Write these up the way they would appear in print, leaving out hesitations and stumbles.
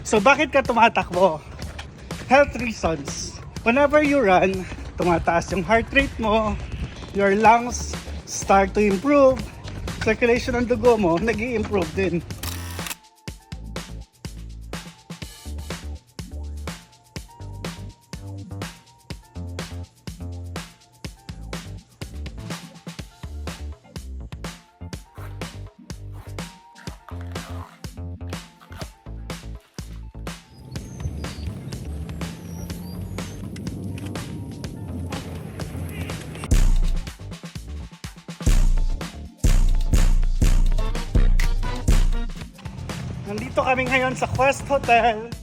So bakit ka tumatakbo? Health reasons. Whenever you run, tumataas yung heart rate mo, your lungs start to improve, circulation ng dugo mo nag-i-improve din. Nandito kami ngayon sa Quest Hotel.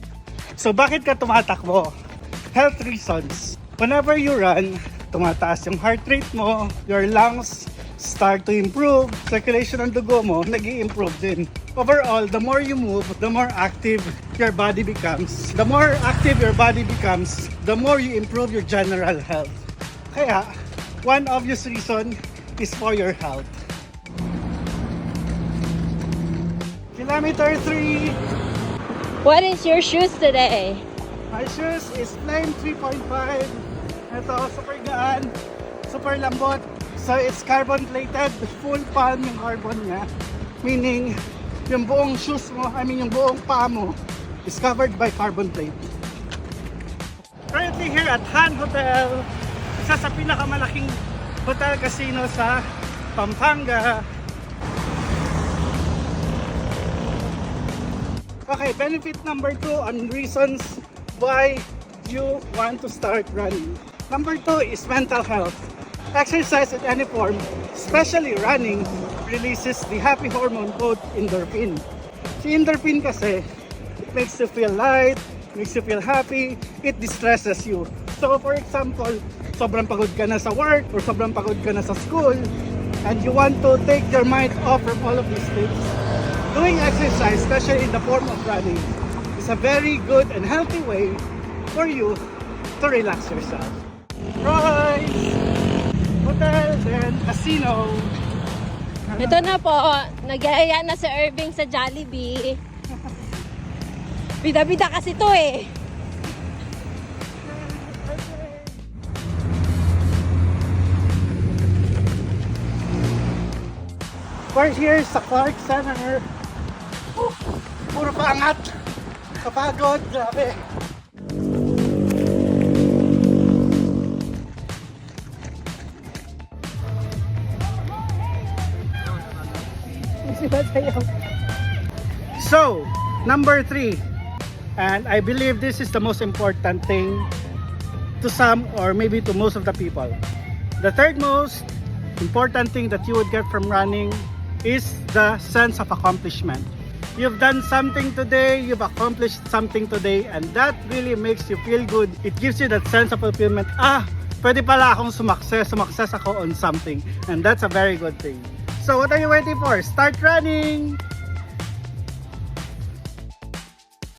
So bakit ka tumatakbo? Health reasons. Whenever you run, tumataas yung heart rate mo, your lungs start to improve, circulation ng dugo mo nag-i-improve din. Overall, the more you move, the more active your body becomes. The more active your body becomes, the more you improve your general health. Kaya, one obvious reason is for your health. Kilometer 3. What is your shoes today? My shoes is plain 3.5. Ito, super gaan, super lambot. So it's carbon plated, full palm yung carbon niya. Meaning, yung buong shoes mo, yung buong paa mo is covered by carbon plate. Currently here at Han Hotel, isa sa pinakamalaking hotel casino sa Pampanga. Okay, benefit number 2 on reasons why you want to start running. Number 2 is mental health. Exercise in any form, especially running, releases the happy hormone called endorphin. Si endorphin kasi, it makes you feel light, makes you feel happy, it distresses you. So for example, sobrang pagod ka na sa work or sobrang pagod ka na sa school and you want to take your mind off from all of these things. Doing exercise, especially in the form of running, is a very good and healthy way for you to relax yourself. Royce Hotel, then Casino. Ito na po, nagyayaya na si Irving sa Jollibee. Bida-bida kasi to eh. We're here sa Clark Center. Puro paangat. Kapagod, grabe. So, number 3. And I believe this is the most important thing to some or maybe to most of the people. The third most important thing that you would get from running is the sense of accomplishment. You've done something today, you've accomplished something today, and that really makes you feel good. It gives you that sense of fulfillment. Pwede pala akong sumakses ako on something. And that's a very good thing. So what are you waiting for? Start running!